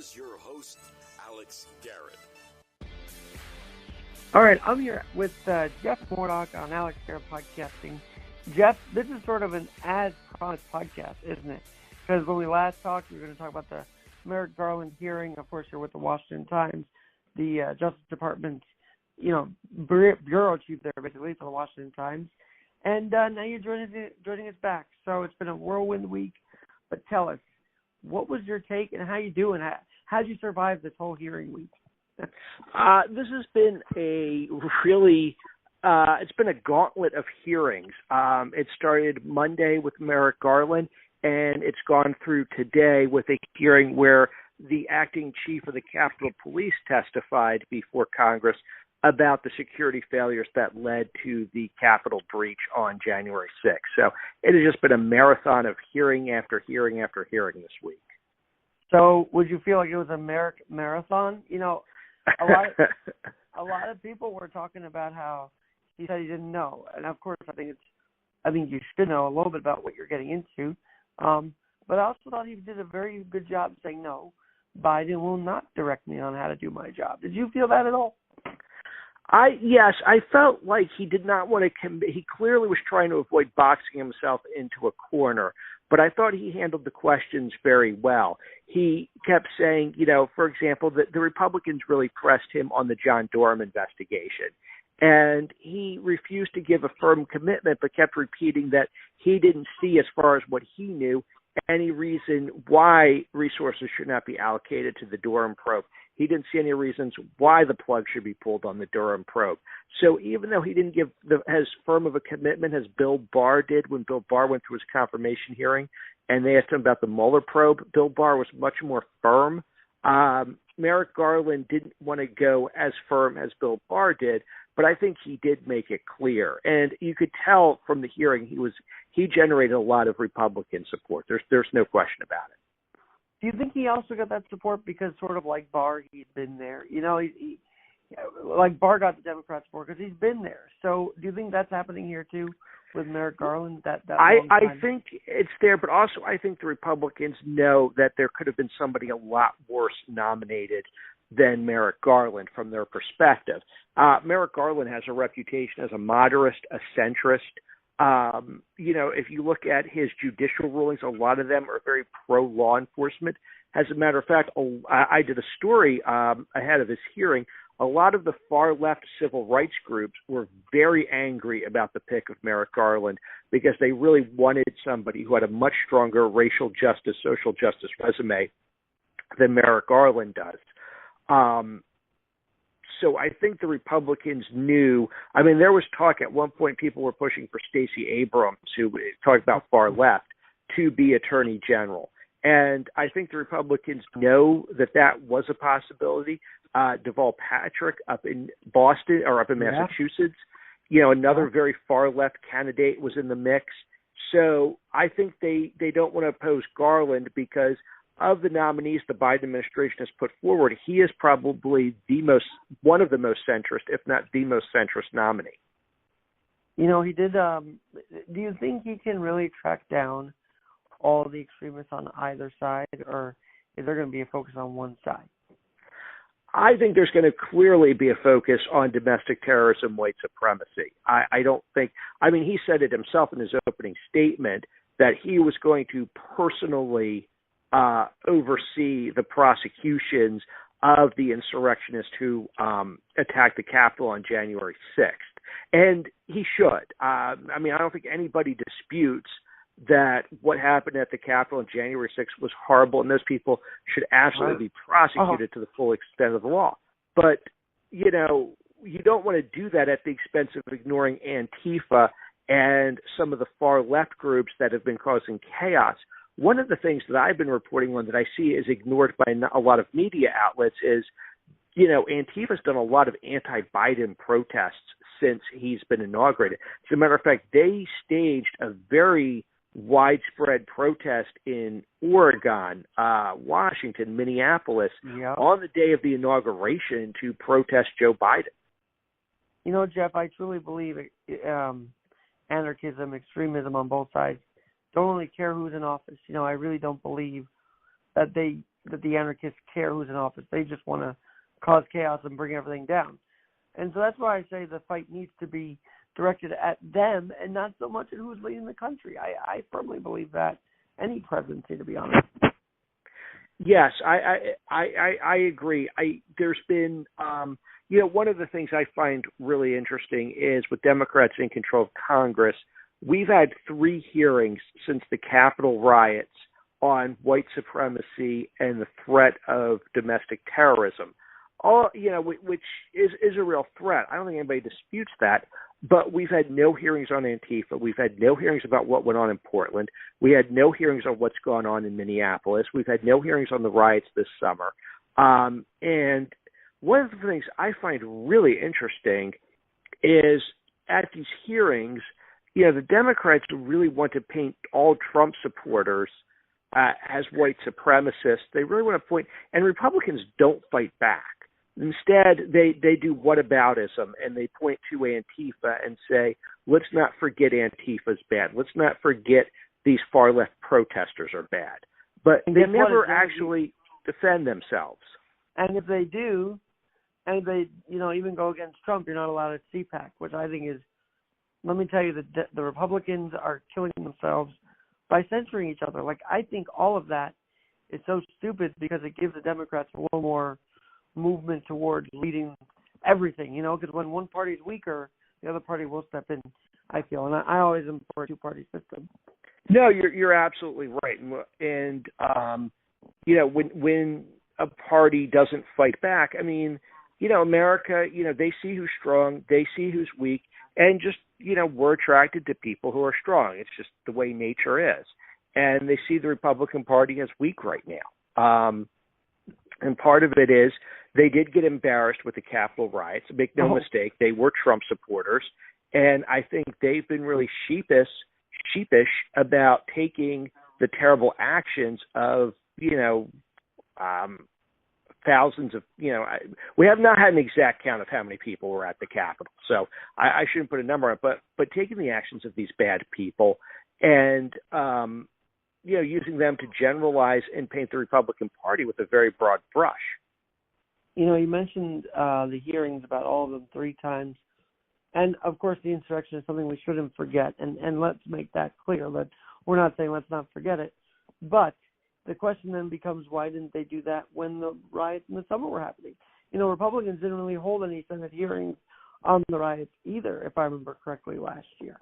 Here's your host, Alex Garrett. All right, I'm here with Jeff Mordock on Alex Garrett Podcasting. Jeff, this is sort of an as-promised podcast, isn't it? Because when we last talked, we were going to talk about the Merrick Garland hearing. Of course, you're with the WashTimes, the Justice Department, bureau chief there, basically, for the WashTimes. And now you're joining us back. So it's been a whirlwind week. But tell us, what was your take and how you doing? How'd you survive this whole hearing week? This has been a really, it's been a gauntlet of hearings. It started Monday with Merrick Garland, and it's gone through today with a hearing where the acting chief of the Capitol Police testified before Congress about the security failures that led to the Capitol breach on January 6th. So it has just been a marathon of hearing after hearing after hearing this week. So would you feel like it was a Merrick marathon? A lot of people were talking about how he said he didn't know, and of course I think you should know a little bit about what you're getting into. But I also thought he did a very good job saying no. Biden will not direct me on how to do my job. Did you feel that at all? Yes, I felt like he did not want to he clearly was trying to avoid boxing himself into a corner, but I thought he handled the questions very well. He kept saying, for example, that the Republicans really pressed him on the John Durham investigation, and he refused to give a firm commitment, but kept repeating that he didn't see, as far as what he knew, any reason why resources should not be allocated to the Durham probe. He didn't see any reasons why the plug should be pulled on the Durham probe. So even though he didn't give as firm of a commitment as Bill Barr did when Bill Barr went through his confirmation hearing and they asked him about the Mueller probe, Bill Barr was much more firm. Merrick Garland didn't want to go as firm as Bill Barr did, but I think he did make it clear. And you could tell from the hearing he generated a lot of Republican support. There's no question about it. Do you think he also got that support because, sort of like Barr, he's been there? He like Barr got the Democrat support because he's been there. So do you think that's happening here too with Merrick Garland? I think it's there, but also I think the Republicans know that there could have been somebody a lot worse nominated than Merrick Garland from their perspective. Merrick Garland has a reputation as a moderate, a centrist. If you look at his judicial rulings, a lot of them are very pro-law enforcement. As a matter of fact, I did a story ahead of his hearing. A lot of the far-left civil rights groups were very angry about the pick of Merrick Garland because they really wanted somebody who had a much stronger racial justice, social justice resume than Merrick Garland does. So I think the Republicans knew. I mean, there was talk at one point, people were pushing for Stacey Abrams, who talked about far left, to be Attorney General. And I think the Republicans know that was a possibility. Deval Patrick up in Boston or up in Massachusetts, another very far left candidate was in the mix. So I think they don't want to oppose Garland because of the nominees the Biden administration has put forward, he is probably one of the most centrist, if not the most centrist nominee. He did. Do you think he can really track down all the extremists on either side, or is there going to be a focus on one side? I think there's going to clearly be a focus on domestic terrorism, white supremacy. I don't think, he said it himself in his opening statement that he was going to personally oversee the prosecutions of the insurrectionists who attacked the Capitol on January 6th. And he should. I don't think anybody disputes that what happened at the Capitol on January 6th was horrible, and those people should absolutely be prosecuted to the full extent of the law. But, you don't want to do that at the expense of ignoring Antifa and some of the far left groups that have been causing chaos. One of the things that I've been reporting on that I see is ignored by a lot of media outlets is, Antifa's done a lot of anti-Biden protests since he's been inaugurated. As a matter of fact, they staged a very widespread protest in Oregon, Washington, Minneapolis on the day of the inauguration to protest Joe Biden. Jeff, I truly believe anarchism, extremism on both sides don't really care who's in office. I really don't believe that they that the anarchists care who's in office. They just want to cause chaos and bring everything down. And so that's why I say the fight needs to be directed at them and not so much at who's leading the country. I firmly believe that any presidency, to be honest. Yes, I agree. There's been, one of the things I find really interesting is with Democrats in control of Congress, we've had 3 hearings since the Capitol riots on white supremacy and the threat of domestic terrorism. Which is a real threat. I don't think anybody disputes that. But we've had no hearings on Antifa. We've had no hearings about what went on in Portland. We had no hearings on what's gone on in Minneapolis. We've had no hearings on the riots this summer. And one of the things I find really interesting is at these hearings, the Democrats really want to paint all Trump supporters as white supremacists. They really want to point, and Republicans don't fight back. Instead, they do whataboutism, and they point to Antifa and say, let's not forget Antifa's bad. Let's not forget these far-left protesters are bad. But they never actually defend themselves. And if they do, and they even go against Trump, you're not allowed at CPAC, which I think is, let me tell you, the Republicans are killing themselves by censoring each other. Like, I think all of that is so stupid because it gives the Democrats a little more movement towards leading everything, because when one party is weaker, the other party will step in, I feel. And I always am for a 2-party system. No, you're absolutely right. And, when a party doesn't fight back, I mean, America, they see who's strong, they see who's weak, and just, we're attracted to people who are strong. It's just the way nature is. And they see the Republican Party as weak right now. And part of it is they did get embarrassed with the Capitol riots. Make no mistake, they were Trump supporters. And I think they've been really sheepish about taking the terrible actions of, thousands of, we have not had an exact count of how many people were at the Capitol. So I shouldn't put a number on it, but taking the actions of these bad people and, using them to generalize and paint the Republican Party with a very broad brush. You mentioned the hearings about all of them 3 times. And, of course, the insurrection is something we shouldn't forget. And let's make that clear. We're not saying let's not forget it. But the question then becomes, why didn't they do that when the riots in the summer were happening? Republicans didn't really hold any Senate hearings on the riots either, if I remember correctly, last year.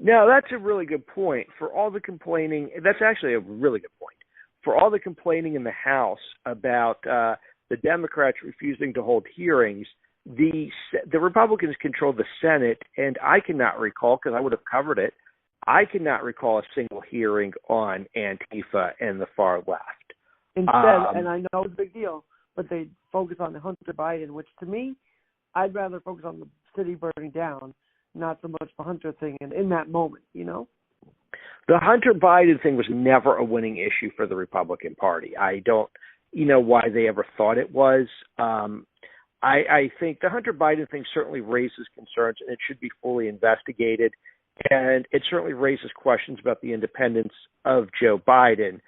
No, that's a really good point. For all the complaining, that's actually a really good point. For all the complaining in the House about the Democrats refusing to hold hearings, the Republicans control the Senate, and I cannot recall, because I would have covered it, I cannot recall a single hearing on Antifa and the far left. Instead, and I know it's a big deal, but they focus on Hunter Biden, which to me, I'd rather focus on the city burning down, not so much the Hunter thing in that moment, The Hunter Biden thing was never a winning issue for the Republican Party. I don't why they ever thought it was. I think the Hunter Biden thing certainly raises concerns, and it should be fully investigated. And it certainly raises questions about the independence of Joe Biden.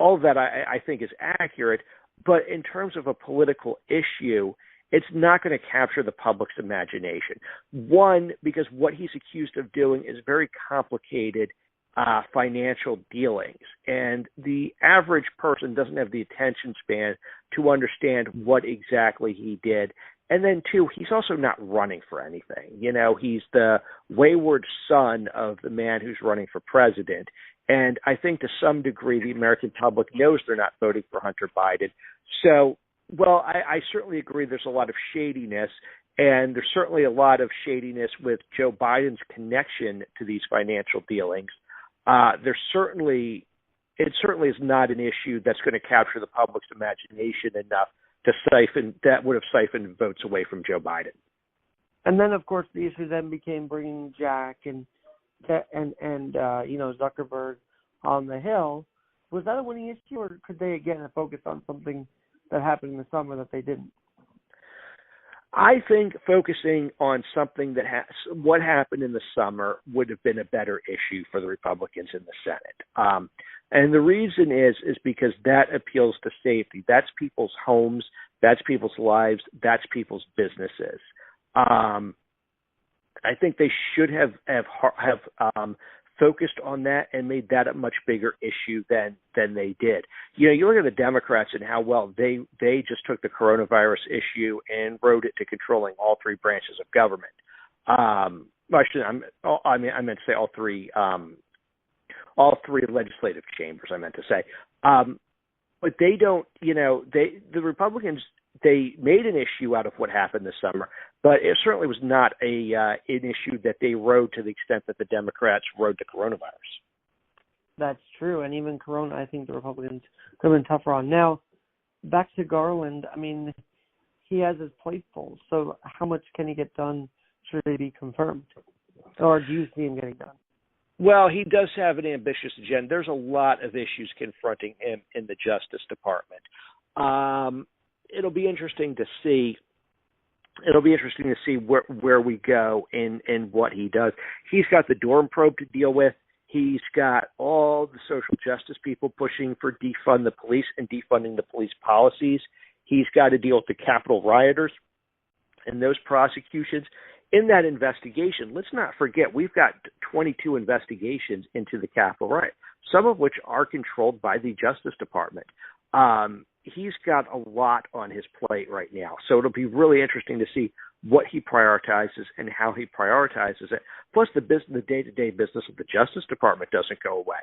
All of that I think is accurate, but in terms of a political issue, it's not going to capture the public's imagination. One, because what he's accused of doing is very complicated financial dealings, and the average person doesn't have the attention span to understand what exactly he did. And then, 2, he's also not running for anything. He's the wayward son of the man who's running for president. And I think to some degree the American public knows they're not voting for Hunter Biden. So, I certainly agree there's a lot of shadiness, and there's certainly a lot of shadiness with Joe Biden's connection to these financial dealings. It certainly is not an issue that's going to capture the public's imagination enough that would have siphoned votes away from Joe Biden. And then, of course, the issue then became bringing Jack and Zuckerberg on the Hill. Was that a winning issue, or could they again have focused on something that happened in the summer that they didn't? I think focusing on something what happened in the summer would have been a better issue for the Republicans in the Senate. And the reason is because that appeals to safety. That's people's homes. That's people's lives. That's people's businesses. I think they should have focused on that and made that a much bigger issue than they did. You know, you look at the Democrats and how well they just took the coronavirus issue and rode it to controlling all three branches of government. Actually, I meant to say all three legislative chambers. I meant to say, but they don't. You know, the Republicans, they made an issue out of what happened this summer, but it certainly was not an issue that they rode to the extent that the Democrats rode the coronavirus. That's true, and even Corona, I think the Republicans have been tougher on. Now, back to Garland. I mean, he has his plate full. So, how much can he get done? Should he be confirmed, or do you see him getting done? Well, he does have an ambitious agenda. There's a lot of issues confronting him in the Justice Department. It'll be interesting to see. It'll be interesting to see where we go in what he does. He's got the Durham probe to deal with. He's got all the social justice people pushing for defund the police and defunding the police policies. He's got to deal with the Capitol rioters and those prosecutions. In that investigation, let's not forget, we've got 22 investigations into the Capitol riot, some of which are controlled by the Justice Department. He's got a lot on his plate right now, so it'll be really interesting to see what he prioritizes and how he prioritizes it. Plus, the day-to-day business of the Justice Department doesn't go away.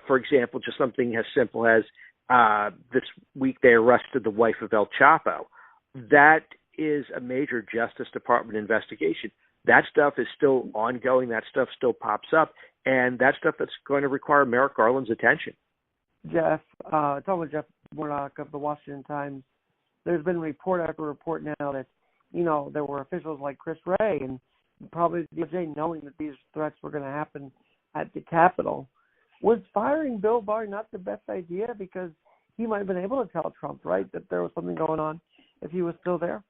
For example, just something as simple as this week they arrested the wife of El Chapo. That is a major Justice Department investigation. That stuff is still ongoing. That stuff still pops up, and that stuff that's going to require Merrick Garland's attention. Jeff, talking with Jeff Mordock of the Washington Times, there's been report after report now that, you know, there were officials like Chris Wray and probably the DOJ knowing that these threats were going to happen at the Capitol. Was firing Bill Barr not the best idea? Because he might have been able to tell Trump, right, that there was something going on if he was still there?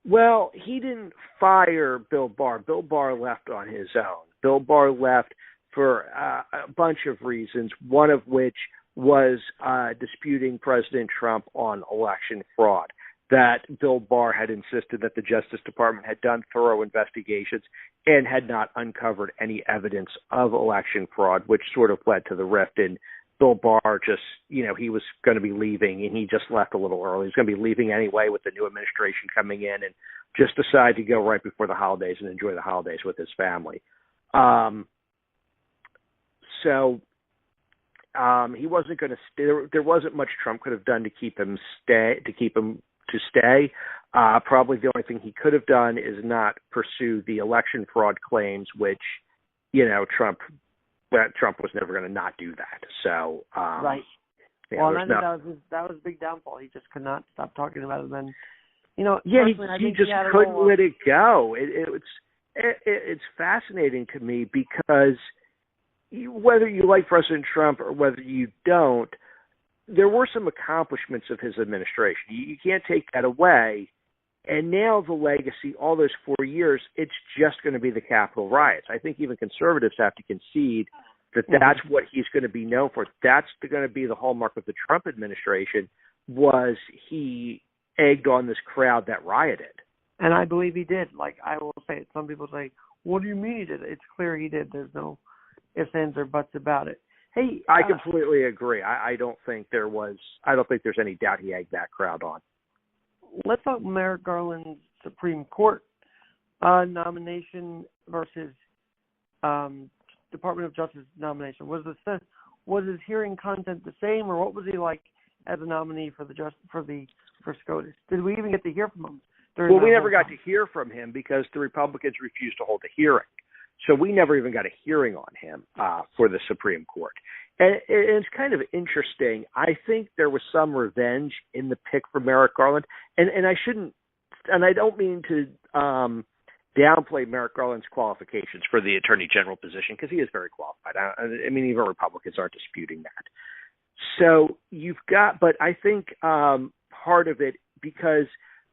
Well, he didn't fire Bill Barr. Bill Barr left on his own. Bill Barr left for a bunch of reasons, one of which was disputing President Trump on election fraud, that Bill Barr had insisted that the Justice Department had done thorough investigations and had not uncovered any evidence of election fraud, which sort of led to the rift. And Bill Barr just, you know, he was going to be leaving, and he just left a little early. He's going to be leaving anyway with the new administration coming in, and just decided to go right before the holidays and enjoy the holidays with his family. He wasn't going to stay. There wasn't much Trump could have done to keep him to stay. Probably the only thing he could have done is not pursue the election fraud claims, which, you know, Trump was never going to not do that. So right. Yeah, well, that was a big downfall. He just could not stop talking about it. Then, you know, yeah, he just couldn't let it go. It's fascinating to me because whether you like President Trump or whether you don't, there were some accomplishments of his administration. You can't take that away. And now the legacy, all those 4 years, it's just going to be the Capitol riots. I think even conservatives have to concede that that's what he's going to be known for. That's going to be the hallmark of the Trump administration, was he egged on this crowd that rioted. And I believe he did. Like, I will say it. Some people say, what do you mean he did? It's clear he did. There's no ifs, ands, or buts about it. Hey, I completely agree. I don't think there's any doubt he egged that crowd on. Let's talk Merrick Garland's Supreme Court nomination versus Department of Justice nomination. Was his hearing content the same, or what was he like as a nominee for SCOTUS? Did we even get to hear from him? Well, we never got to hear from him because the Republicans refused to hold a hearing. So we never even got a hearing on him for the Supreme Court. And it's kind of interesting. I think there was some revenge in the pick for Merrick Garland. And I don't mean to downplay Merrick Garland's qualifications for the Attorney General position, because he is very qualified. I mean, even Republicans aren't disputing that. So but I think part of it, because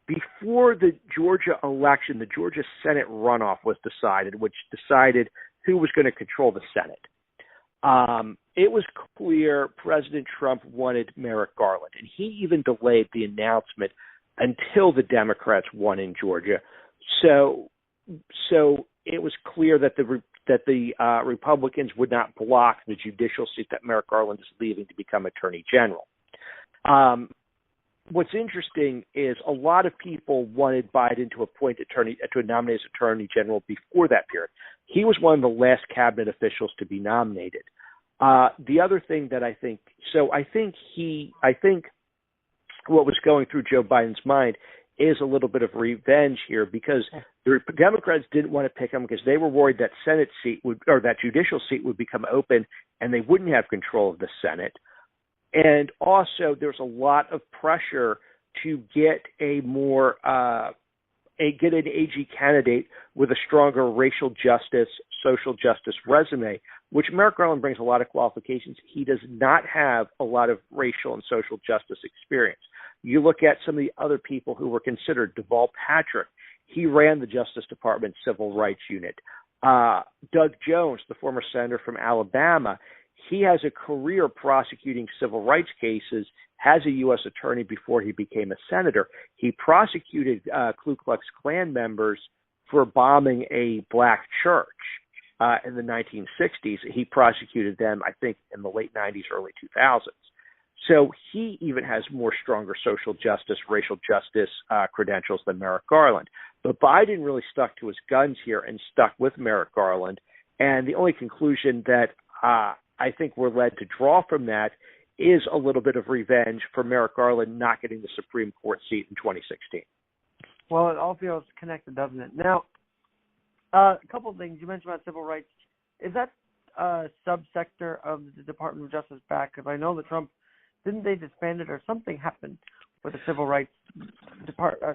before the Georgia election, the Georgia Senate runoff was decided, which decided who was going to control the Senate. it was clear President Trump wanted Merrick Garland, and he even delayed the announcement until the Democrats won in Georgia. So it was clear that the Republicans would not block the judicial seat that Merrick Garland is leaving to become Attorney General. What's interesting is a lot of people wanted Biden to nominate as Attorney General before that period. He was one of the last cabinet officials to be nominated. The other thing that I think what was going through Joe Biden's mind is a little bit of revenge here, because the Democrats didn't want to pick him because they were worried that that judicial seat would become open and they wouldn't have control of the Senate. And also, there's a lot of pressure to get an AG candidate with a stronger racial justice, social justice resume, which Merrick Garland brings a lot of qualifications. He does not have a lot of racial and social justice experience. You look at some of the other people who were considered. Deval Patrick, he ran the Justice Department Civil Rights Unit. Doug Jones, the former senator from Alabama, he has a career prosecuting civil rights cases, has a U.S. attorney before he became a senator. He prosecuted Ku Klux Klan members for bombing a black church in the 1960s. He prosecuted them, I think, in the late 90s, early 2000s. So he even has more stronger social justice, racial justice credentials than Merrick Garland. But Biden really stuck to his guns here and stuck with Merrick Garland. And the only conclusion that I think we're led to draw from that is a little bit of revenge for Merrick Garland not getting the Supreme Court seat in 2016. Well, it all feels connected, doesn't it? Now, a couple of things. You mentioned about civil rights. Is that a subsector of the Department of Justice back? Because I know that Trump, didn't they disband it or something happened with the civil rights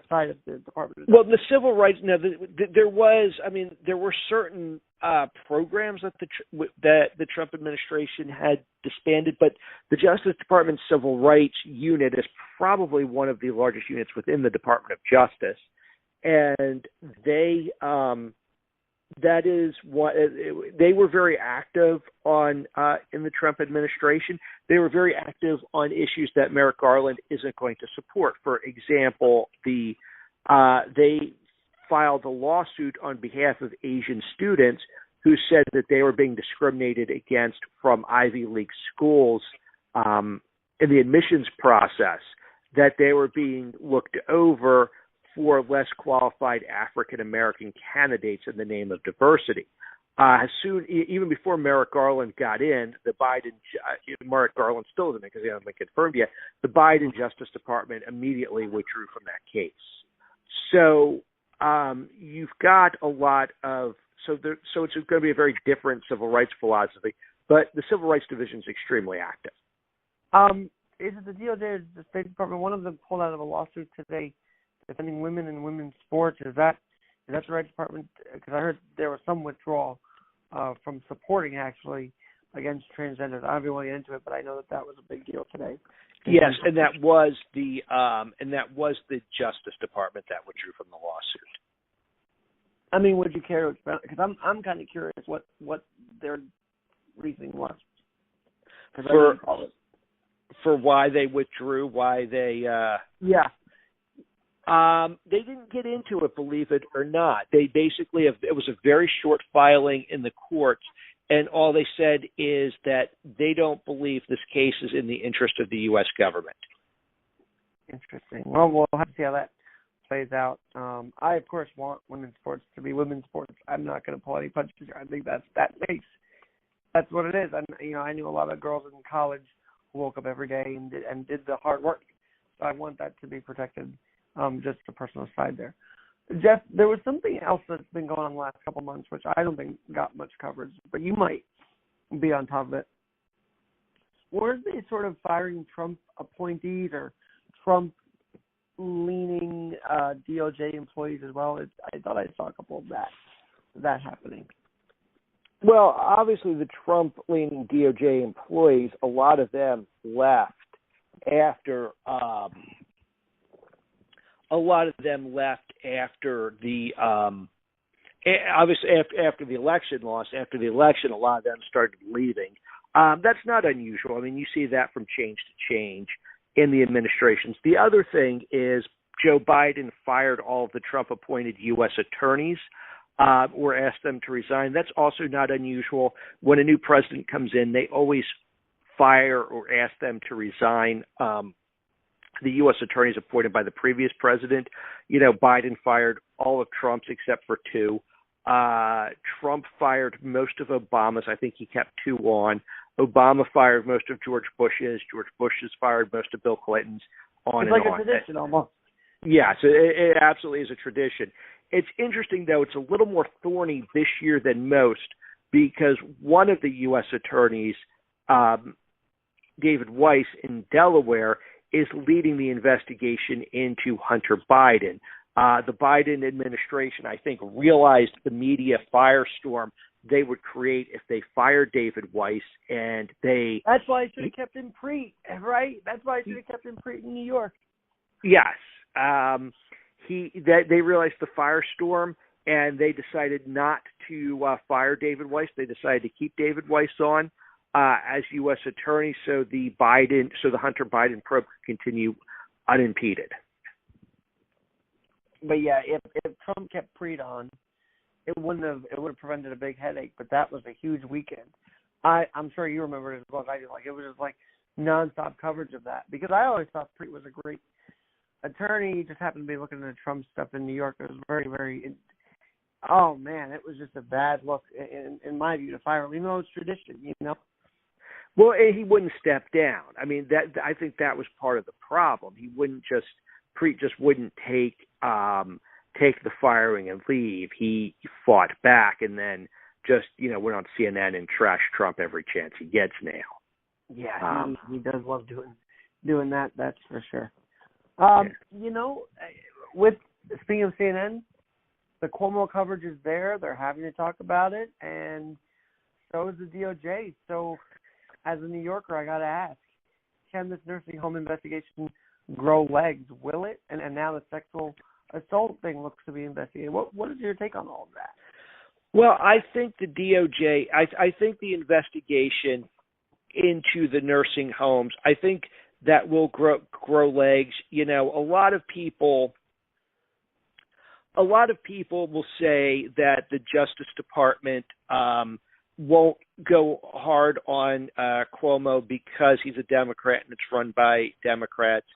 side of the Department of Justice? Well, the civil rights, no, there were certain programs that the Trump administration had disbanded, but the Justice Department Civil Rights Unit is probably one of the largest units within the Department of Justice, and they were very active on in the Trump administration. They were very active on issues that Merrick Garland isn't going to support. For example, they filed a lawsuit on behalf of Asian students who said that they were being discriminated against from Ivy League schools in the admissions process, that they were being looked over for less qualified African-American candidates in the name of diversity. Even before Merrick Garland got in, Merrick Garland still isn't, because he hasn't been confirmed yet, the Biden Justice Department immediately withdrew from that case. So you've got a lot of, so it's going to be a very different civil rights philosophy, but the Civil Rights Division is extremely active. Is it the DOJ or the State Department? One of them pulled out of a lawsuit today defending women in women's sports. Is that the right department? Because I heard there was some withdrawal from supporting actually against transgenders. I don't even want to get into it, but I know that was a big deal today. Yes, and that was the Justice Department that withdrew from the lawsuit. I mean, would you care to explain? Because I'm kind of curious what their reasoning was. For why they withdrew, why they yeah. They didn't get into it, believe it or not. They basically it was a very short filing in the courts, and all they said is that they don't believe this case is in the interest of the U.S. government. Interesting. Well, we'll have to see how that plays out. I, of course, want women's sports to be women's sports. I'm not going to pull any punches here. I think that's what it is. I knew a lot of girls in college who woke up every day and did the hard work. So I want that to be protected. Just a personal side there. Jeff, there was something else that's been going on the last couple of months, which I don't think got much coverage, but you might be on top of it. Were they sort of firing Trump appointees or Trump-leaning DOJ employees as well? I thought I saw a couple of that happening. Well, obviously the Trump-leaning DOJ employees, a lot of them left after the obviously after the election loss. After the election, a lot of them started leaving. That's not unusual. I mean, you see that from change to change in the administrations. The other thing is Joe Biden fired all of the Trump-appointed U.S. attorneys or asked them to resign. That's also not unusual. When a new president comes in, they always fire or ask them to resign the U.S. attorneys appointed by the previous president. You know, Biden fired all of Trump's except for 2. Trump fired most of Obama's. I think he kept 2 on. Obama fired most of George Bush's. George Bush has fired most of Bill Clinton's. On it's and like on. A tradition almost. Yes, it absolutely is a tradition. It's interesting, though, it's a little more thorny this year than most because one of the U.S. attorneys, David Weiss in Delaware, is leading the investigation into Hunter Biden. The Biden administration, I think, realized the media firestorm they would create if they fired David Weiss, and they... That's why I should have kept him right? That's why I should have kept him in New York. Yes. They realized the firestorm, and they decided not to fire David Weiss. They decided to keep David Weiss on as U.S. attorney, so the Hunter Biden probe could continue unimpeded. But yeah, if Trump kept Preet on, it would have prevented a big headache. But that was a huge weekend. I'm sure you remember it as well as I do. Like, it was just like nonstop coverage of that because I always thought Preet was a great attorney. He just happened to be looking at Trump stuff in New York. It was very, very. Oh man, it was just a bad look in my view to fire him, even though it's tradition, you know. Well, he wouldn't step down. I mean, I think that was part of the problem. He wouldn't Preet just wouldn't take the firing and leave. He fought back and then just, went on CNN and trashed Trump every chance he gets now. Yeah, he does love doing that. That's for sure. With speaking of CNN, the Cuomo coverage is there. They're having to talk about it, and so is the DOJ. So, as a New Yorker, I got to ask: can this nursing home investigation grow legs? Will it? And now the sexual assault thing looks to be investigated. What is your take on all of that? Well, I think the DOJ, I think the investigation into the nursing homes, I think that will grow legs. A lot of people will say that the Justice Department won't go hard on Cuomo because he's a Democrat and it's run by Democrats.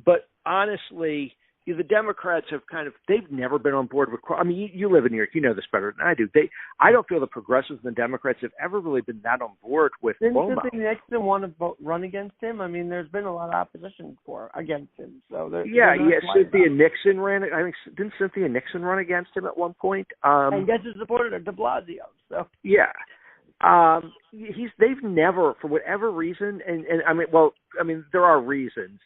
But honestly, the Democrats have they've never been on board with Cuomo. I mean, you live in New York, you know this better than I do. I don't feel the progressives and the Democrats have ever really been that on board with Cuomo. Didn't Cynthia Nixon want to run against him? I mean, there's been a lot of opposition against him. So Cynthia Nixon ran. I think didn't Cynthia Nixon run against him at one point? And guess who supported her? De Blasio. So yeah. They've never, for whatever reason, and there are reasons.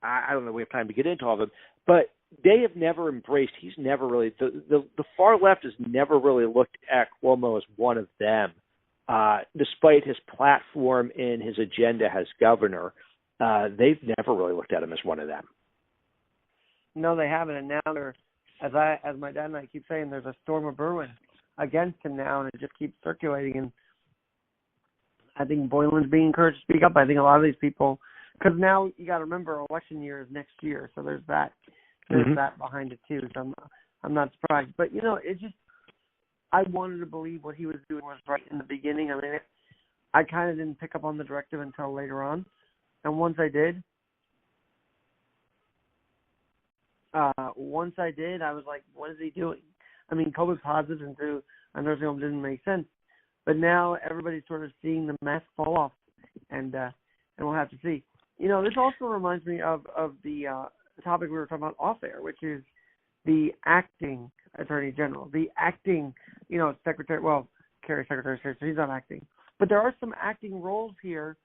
I don't know if we have time to get into all of them, but they have never embraced. He's never really the far left has never really looked at Cuomo as one of them, despite his platform and his agenda as governor. They've never really looked at him as one of them. No, they haven't, and now they're, as my dad and I keep saying, there's a storm of brewing against him now, and it just keeps circulating. And I think Boylan's being encouraged to speak up. I think a lot of these people, because now you got to remember, election year is next year, so there's that that behind it too. So I'm not surprised, but it just, I wanted to believe what he was doing was right in the beginning. I mean, I kind of didn't pick up on the directive until later on, and once I did, I was like, what is he doing? I mean, COVID positive into a nursing home didn't make sense, but now everybody's sort of seeing the mask fall off, and we'll have to see. This also reminds me of the topic we were talking about off air, which is the acting Attorney General, the acting, Secretary. Well, Kerry Secretary of State, so he's not acting, but there are some acting roles here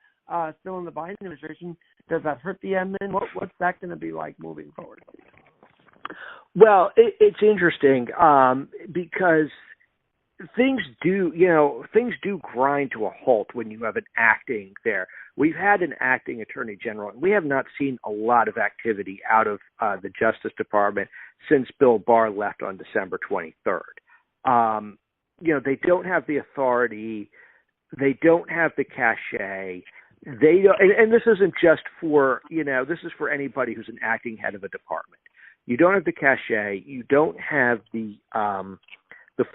still in the Biden administration. Does that hurt the admin? What's that going to be like moving forward? Well, it's interesting because things do grind to a halt when you have an acting there. We've had an acting Attorney General, and we have not seen a lot of activity out of the Justice Department since Bill Barr left on December 23rd. They don't have the authority They don't have the cachet. They don't, and this isn't just for, this is for anybody who's an acting head of a department. You don't have the cachet. You don't have the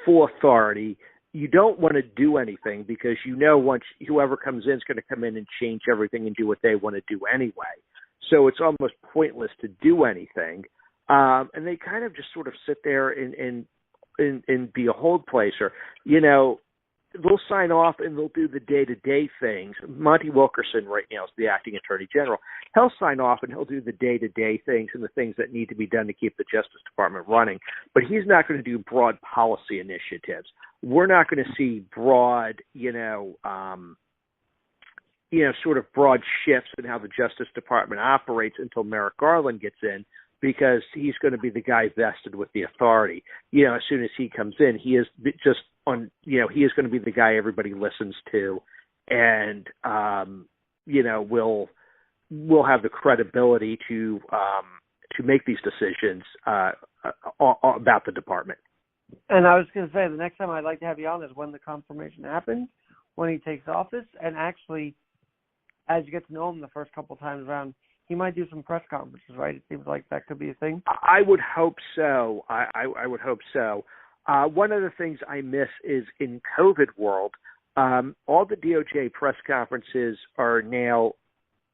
full authority. You don't want to do anything because once whoever comes in is going to come in and change everything and do what they want to do anyway. So it's almost pointless to do anything. And they kind of just sort of sit there and be a hold placer. They'll sign off and they'll do the day-to-day things. Monty Wilkerson right now is the acting attorney general. He'll sign off and he'll do the day-to-day things and the things that need to be done to keep the Justice Department running. But he's not going to do broad policy initiatives. We're not going to see broad, sort of broad shifts in how the Justice Department operates until Merrick Garland gets in, because he's going to be the guy vested with the authority. As soon as he comes in, he is just on, he is going to be the guy everybody listens to, and, will have the credibility to make these decisions about the department. And I was going to say, the next time I'd like to have you on is when the confirmation happens, when he takes office, and actually, as you get to know him the first couple times around, he might do some press conferences, right? It seems like that could be a thing. I would hope so. I would hope so. One of the things I miss is in COVID world, all the DOJ press conferences are now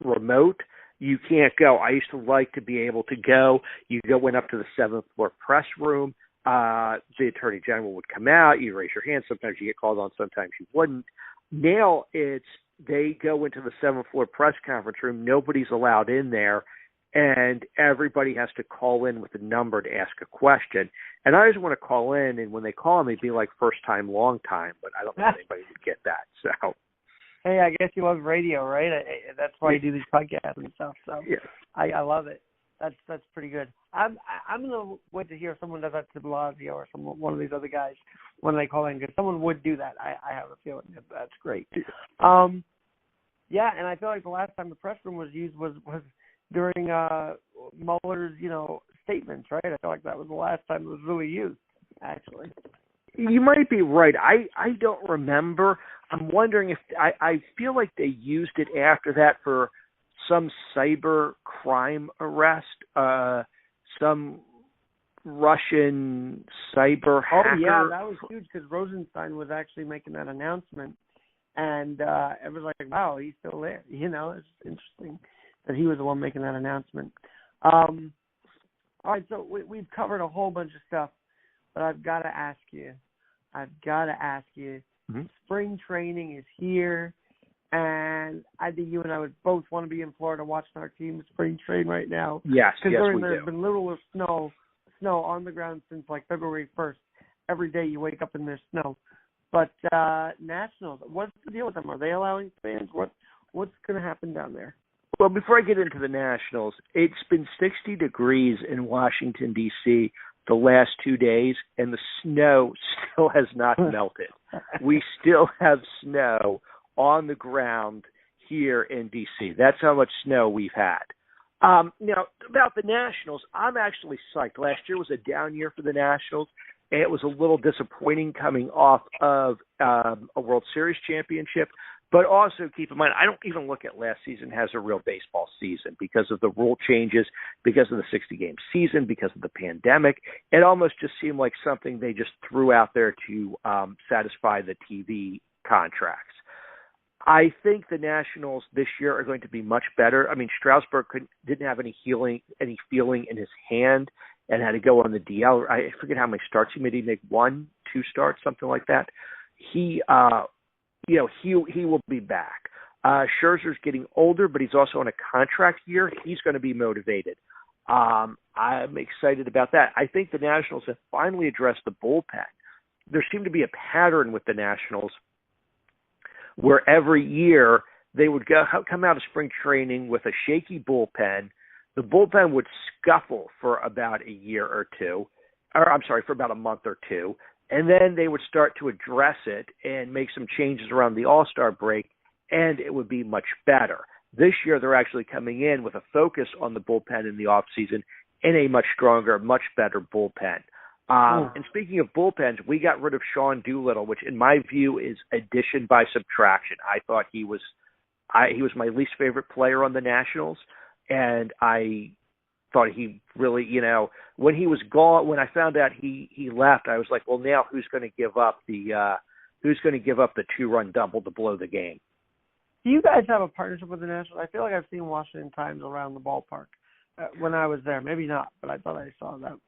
remote. You can't go. I used to like to be able to go. You go up to the 7th floor press room. The attorney general would come out. You raise your hand. Sometimes you get called on. Sometimes you wouldn't. Now they go into the 7th floor press conference room. Nobody's allowed in there, and everybody has to call in with a number to ask a question. And I always want to call in, and when they call me, it'd be like first time, long time, but I don't think anybody would get that. So, hey, I guess you love radio, right? That's why you do these podcasts and stuff. So yeah. I love it. That's pretty good. I'm gonna wait to hear if someone does that to Blasio or one of these other guys when they call in, because someone would do that. I have a feeling that's great. Yeah, and I feel like the last time the press room was used was during Mueller's statements, right? I feel like that was the last time it was really used, actually. You might be right. I don't remember. I'm wondering if I feel like they used it after that for some cyber crime arrest, some Russian cyber hacker. Oh, yeah, that was huge because Rosenstein was actually making that announcement, and it was like, wow, he's still there. It's interesting that he was the one making that announcement. All right, so we've covered a whole bunch of stuff, but I've got to ask you. Mm-hmm. Spring training is here. And I think you and I would both want to be in Florida watching our team spring train right now. Yes, we do. There's been little snow on the ground since like February 1st. Every day you wake up and there's snow. But Nationals, what's the deal with them? Are they allowing fans? What's going to happen down there? Well, before I get into the Nationals, it's been 60 degrees in Washington, D.C. the last 2 days, and the snow still has not melted. We still have snow on the ground here in D.C. That's how much snow we've had. Now, about the Nationals, I'm actually psyched. Last year was a down year for the Nationals, and it was a little disappointing coming off of a World Series championship. But also keep in mind, I don't even look at last season as a real baseball season because of the rule changes, because of the 60-game season, because of the pandemic. It almost just seemed like something they just threw out there to satisfy the TV contracts. I think the Nationals this year are going to be much better. I mean, Strasburg didn't have any feeling in his hand and had to go on the DL. I forget how many starts he made. He made 1, 2 starts, something like that. He will be back. Scherzer's getting older, but he's also on a contract year. He's going to be motivated. I'm excited about that. I think the Nationals have finally addressed the bullpen. There seemed to be a pattern with the Nationals where every year they would come out of spring training with a shaky bullpen. The bullpen would scuffle for about for about a month or two, and then they would start to address it and make some changes around the All-Star break, and it would be much better. This year they're actually coming in with a focus on the bullpen in the offseason and a much stronger, much better bullpen. And speaking of bullpens, we got rid of Sean Doolittle, which in my view is addition by subtraction. I thought he was my least favorite player on the Nationals, and I thought he really, when he was gone, when I found out he left, I was like, well, now who's going to give up the 2-run double to blow the game? Do you guys have a partnership with the Nationals? I feel like I've seen Washington Times around the ballpark when I was there. Maybe not, but I thought I saw that.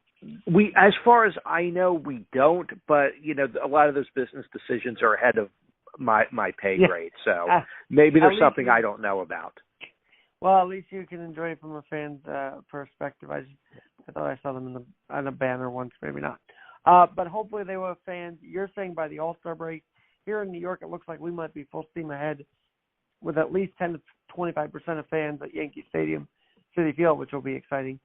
We, as far as I know, we don't. But a lot of those business decisions are ahead of my pay grade. So maybe there's something I don't know about. Well, at least you can enjoy it from a fan's perspective. I thought I saw them on a banner once, maybe not. But hopefully they were fans. You're saying by the All-Star break here in New York, it looks like we might be full steam ahead with at least 10 to 25% of fans at Yankee Stadium, Citi Field, which will be exciting.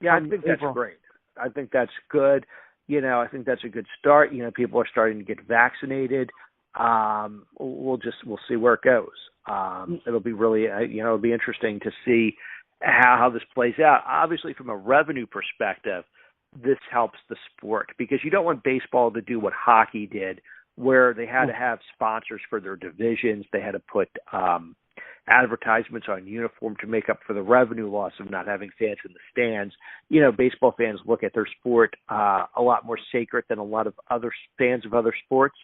Yeah, I think that's great. I think that's good. I think that's a good start. People are starting to get vaccinated. We'll see where it goes. It'll be really, it'll be interesting to see how this plays out. Obviously, from a revenue perspective, this helps the sport because you don't want baseball to do what hockey did, where they had to have sponsors for their divisions. They had to put advertisements on uniform to make up for the revenue loss of not having fans in the stands. Baseball fans look at their sport a lot more sacred than a lot of other fans of other sports.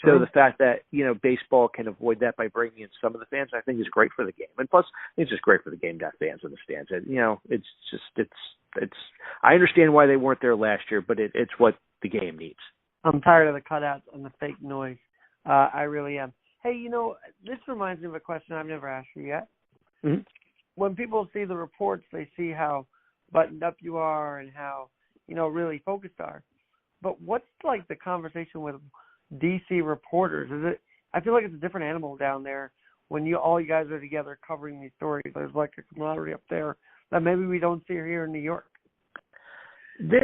So the fact that, baseball can avoid that by bringing in some of the fans, I think is great for the game. And plus, it's just great for the game to have fans in the stands. And, it's I understand why they weren't there last year, but it's what the game needs. I'm tired of the cutouts and the fake noise. I really am. Hey, this reminds me of a question I've never asked you yet. Mm-hmm. When people see the reports, they see how buttoned up you are and how, really focused are. But what's like the conversation with DC reporters? I feel like it's a different animal down there when all you guys are together covering these stories. There's like a camaraderie up there that maybe we don't see here in New York.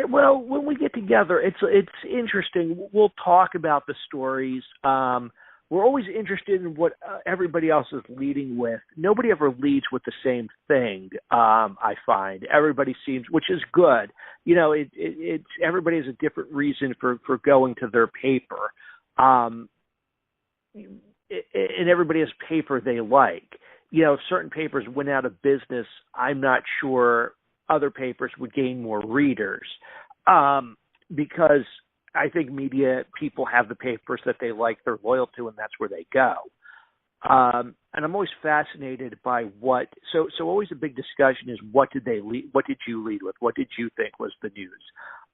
Well, when we get together, it's interesting. We'll talk about the stories. We're always interested in what everybody else is leading with. Nobody ever leads with the same thing. I find everybody seems, which is good. It's everybody has a different reason for going to their paper, and everybody has paper they like. If certain papers went out of business, I'm not sure other papers would gain more readers because I think media people have the papers that they like, they're loyal to, and that's where they go. And I'm always fascinated by so always a big discussion is what did they lead? What did you lead with? What did you think was the news?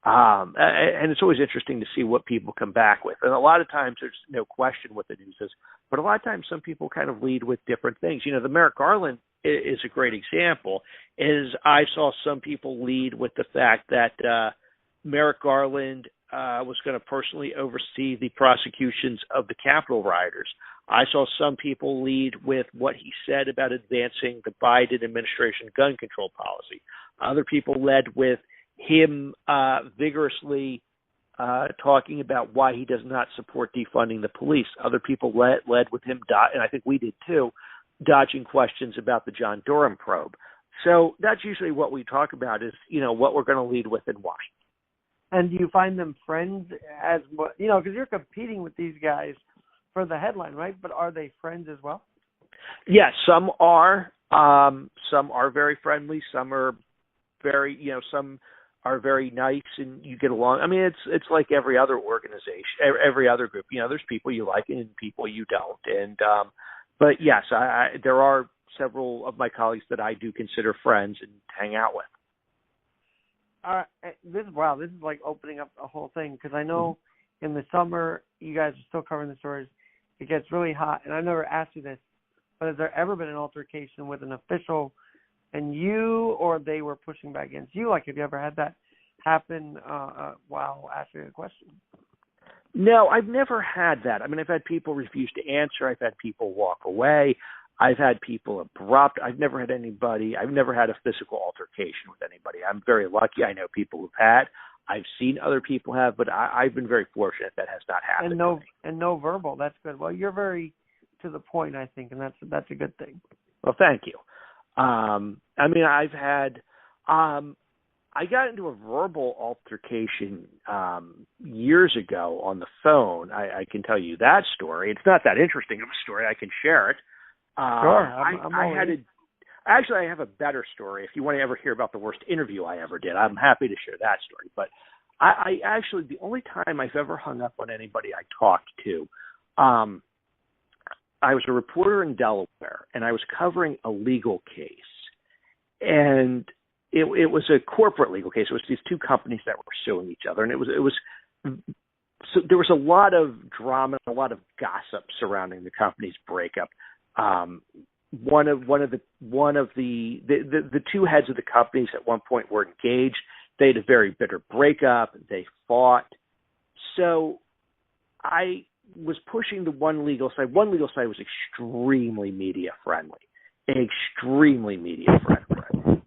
And it's always interesting to see what people come back with. And a lot of times there's no question what the news is, but a lot of times some people kind of lead with different things. The Merrick Garland is a great example. I saw some people lead with the fact that Merrick Garland was going to personally oversee the prosecutions of the Capitol rioters. I saw some people lead with what he said about advancing the Biden administration gun control policy. Other people led with him vigorously talking about why he does not support defunding the police. Other people led with him, and I think we did too, dodging questions about the John Durham probe. So that's usually what we talk about is, what we're going to lead with in Washington. And do you find them friends as well? Because you're competing with these guys for the headline, right? But are they friends as well? Yes, some are. Some are very friendly. Some are very, some are very nice, and you get along. I mean, it's like every other organization, every other group. There's people you like and people you don't. And but yes, there are several of my colleagues that I do consider friends and hang out with. This is like opening up a whole thing, because I know in the summer you guys are still covering the stories. It gets really hot, and I've never asked you this, but has there ever been an altercation with an official and you, or they were pushing back against you? Like, have you ever had that happen while asking a question? No, I've never had that. I mean, I've had people refuse to answer. I've had people walk away. I've had people abrupt. I've never had a physical altercation with anybody. I'm very lucky. I know people who've had. I've seen other people have, but I've been very fortunate that has not happened. And no verbal. That's good. Well, you're very to the point, I think, and that's a good thing. Well, thank you. I mean, I've I got into a verbal altercation years ago on the phone. I can tell you that story. It's not that interesting of a story. I can share it. Sure. I have a better story. If you want to ever hear about the worst interview I ever did, I'm happy to share that story. But I actually, the only time I've ever hung up on anybody I talked to, I was a reporter in Delaware, and I was covering a legal case. And it was a corporate legal case. It was these two companies that were suing each other. And so there was a lot of drama, a lot of gossip surrounding the company's breakup. One of the two heads of the companies at one point were engaged. They had a very bitter breakup. They fought. So I was pushing the one legal side. One legal side was extremely media friendly.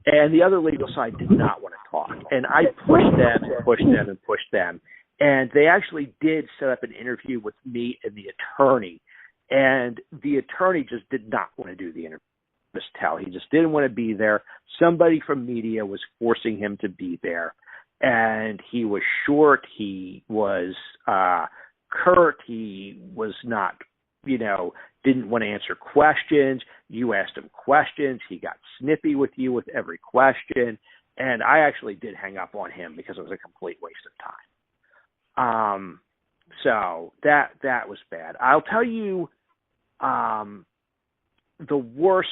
And the other legal side did not want to talk. And I pushed them and pushed them and pushed them. And they actually did set up an interview with me and the attorney. And the attorney just did not want to do the interview. He just didn't want to be there. Somebody from media was forcing him to be there. And he was short. He was curt. He was not, didn't want to answer questions. You asked him questions. He got snippy with you with every question. And I actually did hang up on him because it was a complete waste of time. So that was bad. I'll tell you, the worst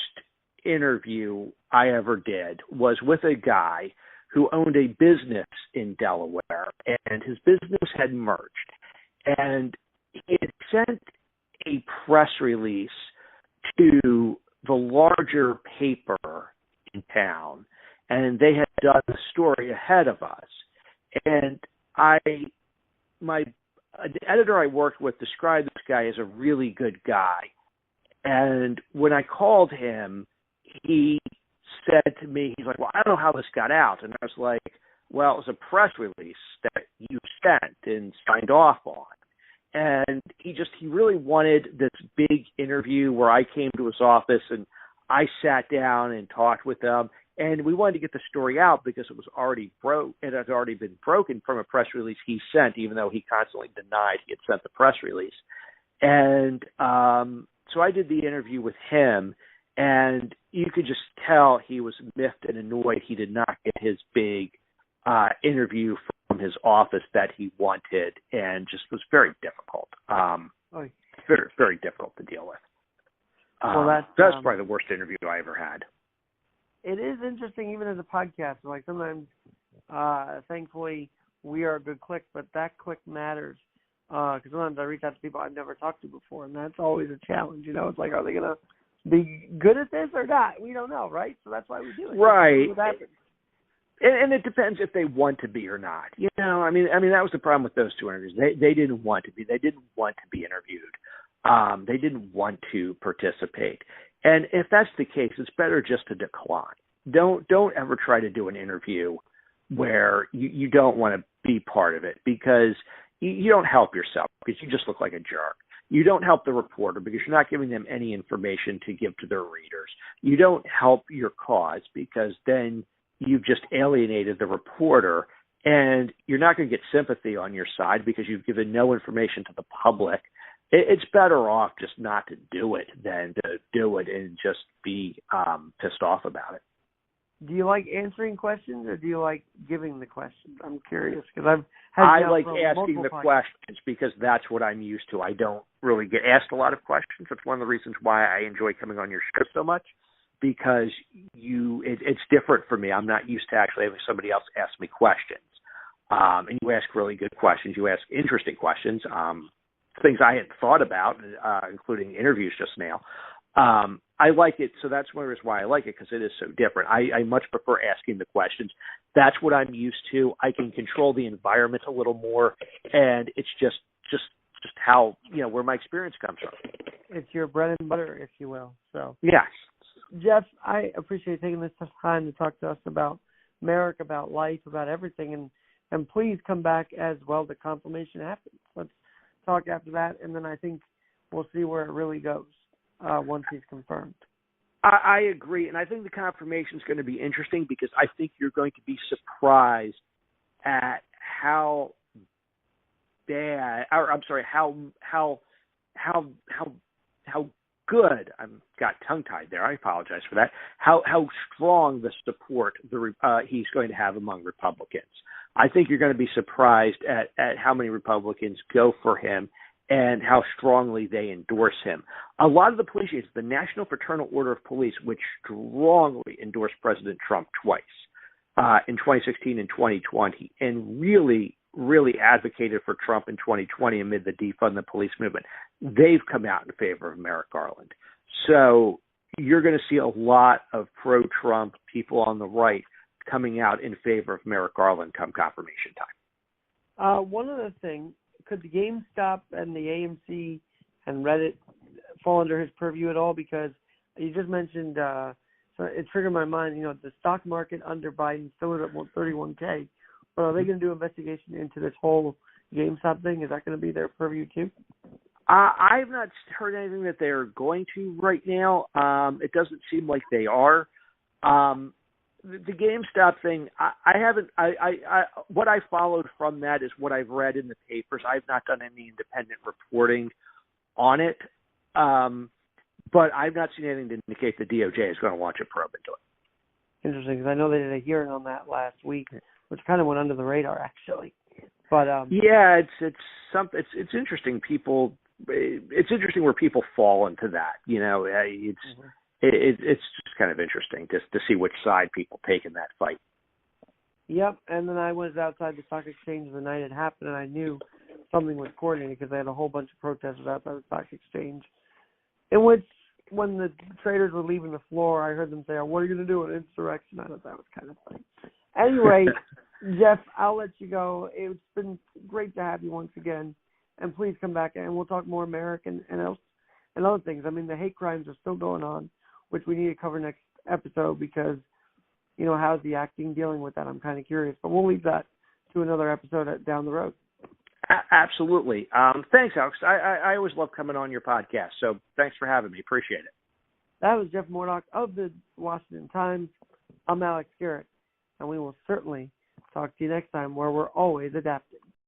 interview I ever did was with a guy who owned a business in Delaware, and his business had merged. And he had sent a press release to the larger paper in town, and they had done the story ahead of us. And the editor I worked with described this guy as a really good guy. And when I called him, he said to me, he's like, well, I don't know how this got out. And I was like, well, it was a press release that you sent and signed off on. And he really wanted this big interview where I came to his office and I sat down and talked with him. And we wanted to get the story out because it was already it had already been broken from a press release he sent, even though he constantly denied he had sent the press release. And so I did the interview with him, and you could just tell he was miffed and annoyed he did not get his big interview from his office that he wanted, and just was very difficult. Very, very difficult to deal with. Well, that's probably the worst interview I ever had. It is interesting, even as a podcaster. Like sometimes, thankfully, we are a good click, but that click matters. Because sometimes I reach out to people I've never talked to before, and that's always a challenge. It's like, are they going to be good at this or not? We don't know, right? So that's why we do it. Right. And it depends if they want to be or not. I mean, that was the problem with those two interviews. They didn't want to be. They didn't want to be interviewed. They didn't want to participate. And if that's the case, it's better just to decline. Don't ever try to do an interview where you don't want to be part of it, because you don't help yourself, because you just look like a jerk. You don't help the reporter because you're not giving them any information to give to their readers. You don't help your cause because then you've just alienated the reporter, and you're not going to get sympathy on your side because you've given no information to the public. It's better off just not to do it than to do it and just be pissed off about it. Do you like answering questions, or do you like giving the questions? I'm curious, because I like asking the questions because that's what I'm used to. I don't really get asked a lot of questions. That's one of the reasons why I enjoy coming on your show so much, because it's different for me. I'm not used to actually having somebody else ask me questions. And you ask really good questions. You ask interesting questions, things I hadn't thought about, including interviews just now. I like it, so that's one reason why I like it, because it is so different. I much prefer asking the questions. That's what I'm used to. I can control the environment a little more, and it's just how, where my experience comes from. It's your bread and butter, if you will. So yes. Jeff, I appreciate taking this time to talk to us about Merrick, about life, about everything, and please come back as well. The confirmation happens. Let's talk after that, and then I think we'll see where it really goes once he's confirmed. I agree, and I think the confirmation is going to be interesting because I think you're going to be surprised at how bad, or I'm sorry, how good. I'm got tongue-tied there. I apologize for that. How strong the support he's going to have among Republicans. I think you're going to be surprised at how many Republicans go for him and how strongly they endorse him. A lot of the police unions, the National Fraternal Order of Police, which strongly endorsed President Trump twice, in 2016 and 2020, and really advocated for Trump in 2020 amid the defund the police movement, they've come out in favor of Merrick Garland. So you're going to see a lot of pro-Trump people on the right coming out in favor of Merrick Garland come confirmation time. One other thing, could the GameStop and the AMC and Reddit fall under his purview at all? Because you just mentioned, so it triggered my mind, the stock market under Biden still at 31K. But are they going to do investigation into this whole GameStop thing? Is that going to be their purview too? I've not heard anything that they're going to right now. It doesn't seem like they are. The GameStop thing, I haven't. What I followed from that is what I've read in the papers. I've not done any independent reporting on it, but I've not seen anything to indicate the DOJ is going to launch a probe into it. Interesting, because I know they did a hearing on that last week, which kind of went under the radar actually. But yeah, it's interesting. It's interesting where people fall into that. It's just kind of interesting just to see which side people take in that fight. Yep, and then I was outside the stock exchange the night it happened, and I knew something was coordinated because they had a whole bunch of protesters outside the stock exchange, in which when the traders were leaving the floor, I heard them say, what are you going to do, an insurrection? I thought that was kind of funny. Anyway, Jeff, I'll let you go. It's been great to have you once again, and please come back, and we'll talk more Merrick and other things. I mean, the hate crimes are still going on, which we need to cover next episode because, how's the acting dealing with that? I'm kind of curious, but we'll leave that to another episode down the road. Absolutely. Thanks, Alex. I always love coming on your podcast, so thanks for having me. Appreciate it. That was Jeff Mordock of the Washington Times. I'm Alex Garrett, and we will certainly talk to you next time where we're always adapting.